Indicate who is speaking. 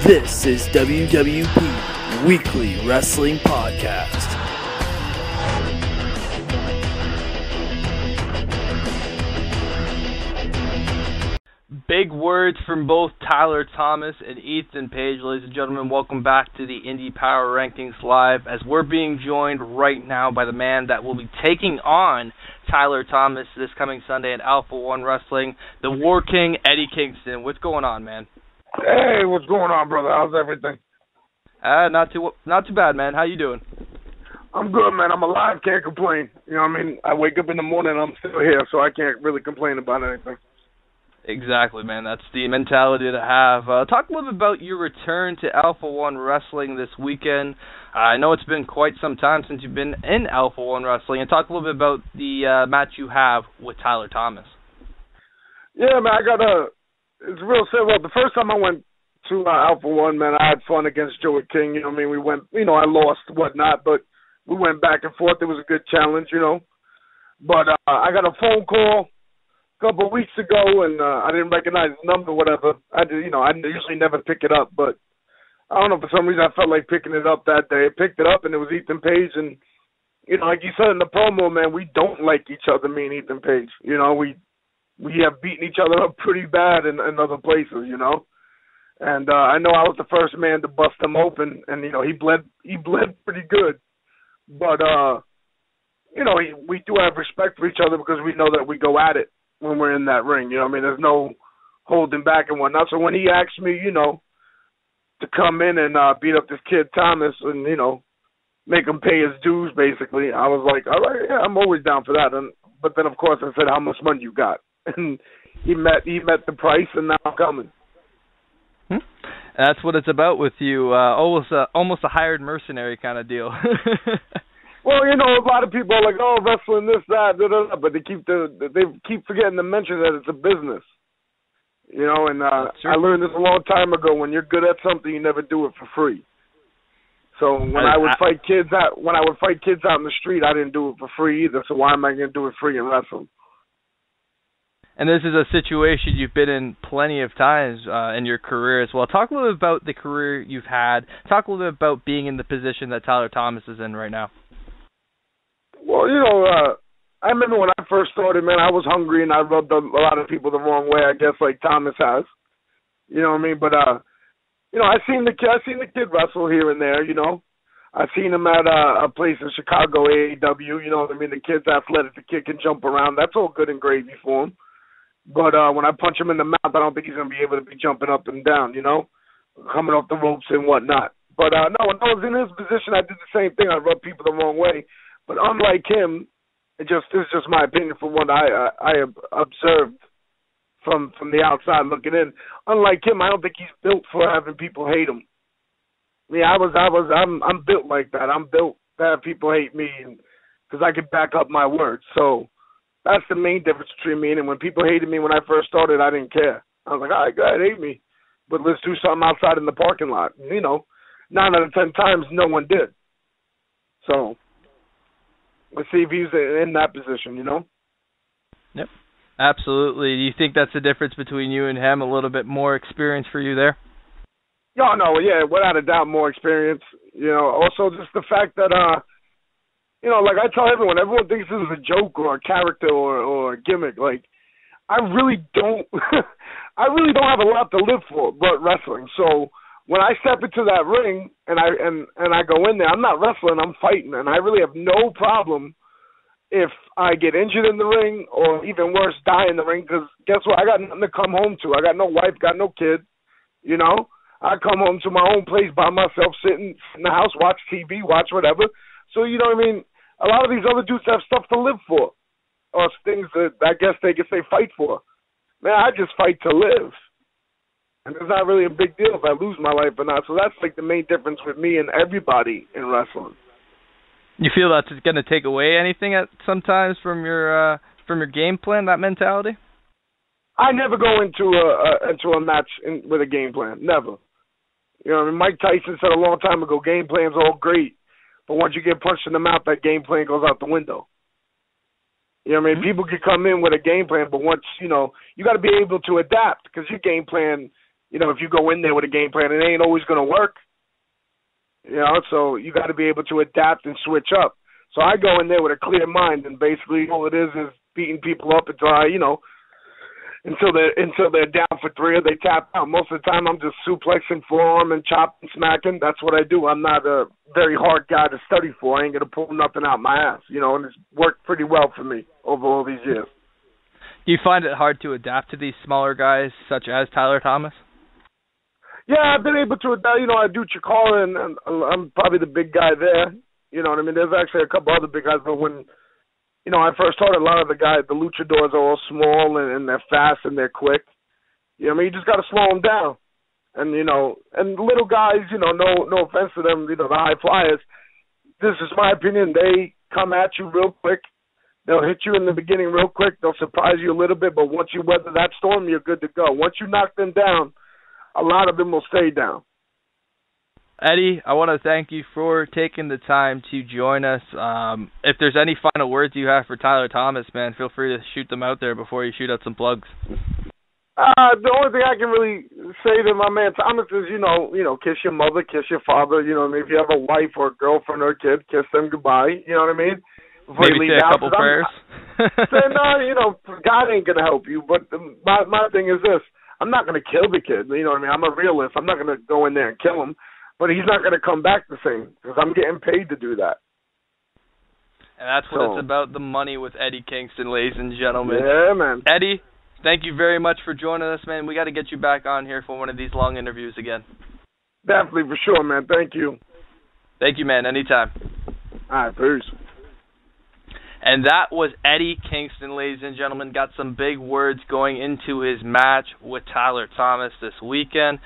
Speaker 1: This is WWP Weekly Wrestling Podcast. Big words from both Tyler Thomas and Ethan Page. Ladies and gentlemen, welcome back to the Indie Power Rankings Live, as we're being joined right now by the man that will be taking on Tyler Thomas this coming Sunday at Alpha One Wrestling, the War King, Eddie Kingston. What's going on, man?
Speaker 2: Hey, what's going on, brother? How's everything?
Speaker 1: Not too bad, man. How you doing?
Speaker 2: I'm good, man. I'm alive. Can't complain. You know what I mean? I wake up in the morning and I'm still here, so I can't really complain about anything.
Speaker 1: Exactly, man. That's the mentality to have. Talk a little bit about your return to Alpha One Wrestling this weekend. I know it's been quite some time since you've been in Alpha One Wrestling. And talk a little bit about the match you have with Tyler Thomas.
Speaker 2: Yeah, man. It's real simple. The first time I went to Alpha One, man, I had fun against Joey King. You know what I mean? We went, I lost, whatnot, but we went back and forth. It was a good challenge, But I got a phone call a couple of weeks ago, and I didn't recognize the number, whatever. I usually never pick it up, but I don't know, for some reason I felt like picking it up that day. I picked it up, and it was Ethan Page, and, like you said in the promo, man, we don't like each other, me and Ethan Page. We have beaten each other up pretty bad in other places, And I know I was the first man to bust him open, and, he bled pretty good. But, we do have respect for each other because we know that we go at it when we're in that ring. There's no holding back and whatnot. So when he asked me, to come in and beat up this kid Thomas and, make him pay his dues, basically, I was like, all right, yeah, I'm always down for that. But then, of course, I said, how much money you got? And he met the price, and now I'm coming.
Speaker 1: That's what it's about with you. Almost a hired mercenary kind of deal.
Speaker 2: Well, a lot of people are like, oh, wrestling this, that, but they keep forgetting to mention that it's a business. And I learned this a long time ago. When you're good at something, you never do it for free. So when I would fight kids out in the street, I didn't do it for free either. So why am I going to do it free in wrestling?
Speaker 1: And this is a situation you've been in plenty of times in your career as well. Talk a little bit about the career you've had. Talk a little bit about being in the position that Tyler Thomas is in right now.
Speaker 2: Well, I remember when I first started, man, I was hungry and I rubbed a lot of people the wrong way, I guess, like Thomas has. You know what I mean? But, I seen the kid wrestle here and there, I seen him at a place in Chicago, AAW, you know what I mean? The kid's athletic, the kid can jump around. That's all good and gravy for him. But when I punch him in the mouth, I don't think he's going to be able to be jumping up and down, coming off the ropes and whatnot. But, no, when I was in his position, I did the same thing. I rubbed people the wrong way. But unlike him, this is just my opinion from what I observed from the outside looking in. Unlike him, I don't think he's built for having people hate him. I'm built like that. I'm built to have people hate me because I can back up my words. So that's the main difference between me and him. When people hated me when I first started, I didn't care. I was like, all right, go ahead, hate me. But let's do something outside in the parking lot. 9 out of 10 times, no one did. So let's see if he's in that position,
Speaker 1: Yep, absolutely. Do you think that's the difference between you and him? A little bit more experience for you there?
Speaker 2: No, yeah, without a doubt, more experience. Also just the fact that, like I tell everyone thinks this is a joke or a character or a gimmick. Like, I really don't have a lot to live for but wrestling. So when I step into that ring and I go in there, I'm not wrestling, I'm fighting, and I really have no problem if I get injured in the ring or even worse, die in the ring, because guess what? I got nothing to come home to. I got no wife, got no kid, I come home to my own place by myself, sitting in the house, watch TV, watch whatever. So, you know what I mean? A lot of these other dudes have stuff to live for, or things that I guess they could say fight for. Man, I just fight to live. And it's not really a big deal if I lose my life or not. So that's like the main difference with me and everybody in wrestling. You
Speaker 1: feel that's going to take away anything sometimes from your game plan, that mentality?
Speaker 2: I never go into a match with a game plan. Never. Mike Tyson said a long time ago, game plan's all great, but once you get punched in the mouth, that game plan goes out the window. Mm-hmm. People can come in with a game plan, but once, you got to be able to adapt because your game plan if you go in there with a game plan, it ain't always going to work. So you got to be able to adapt and switch up. So I go in there with a clear mind, and basically all it is beating people up until until they're down for three or they tap out. Most of the time I'm just suplexing, forearm, and chopping, smacking. That's what I do. I'm not a very hard guy to study for. I ain't going to pull nothing out my ass, and it's worked pretty well for me over all these years.
Speaker 1: Do you find it hard to adapt to these smaller guys such as Tyler Thomas?
Speaker 2: Yeah, I've been able to adapt. I do Chikara, and I'm probably the big guy there. You know what I mean? There's actually a couple other big guys, but when I first started, a lot of the luchadors are all small and they're fast and they're quick. You just got to slow them down. And, and little guys, no offense to them, the high flyers, this is my opinion, they come at you real quick. They'll hit you in the beginning real quick. They'll surprise you a little bit, but once you weather that storm, you're good to go. Once you knock them down, a lot of them will stay down.
Speaker 1: Eddie, I want to thank you for taking the time to join us. If there's any final words you have for Tyler Thomas, man, feel free to shoot them out there before you shoot out some plugs.
Speaker 2: The only thing I can really say to my man Thomas is, kiss your mother, kiss your father. If you have a wife or a girlfriend or a kid, kiss them goodbye. You know what I mean? Before
Speaker 1: Maybe
Speaker 2: you leave
Speaker 1: say a couple prayers.
Speaker 2: No, God ain't gonna help you. But my thing is this: I'm not gonna kill the kid. You know what I mean? I'm a realist. I'm not gonna go in there and kill him. But he's not going to come back the same because I'm getting paid to do that.
Speaker 1: And that's what it's about, the money with Eddie Kingston, ladies and gentlemen.
Speaker 2: Yeah, man.
Speaker 1: Eddie, thank you very much for joining us, man. We got to get you back on here for one of these long interviews again.
Speaker 2: Definitely, for sure, man. Thank you.
Speaker 1: Thank you, man. Anytime.
Speaker 2: All right, peace.
Speaker 1: And that was Eddie Kingston, ladies and gentlemen. Got some big words going into his match with Tyler Thomas this weekend.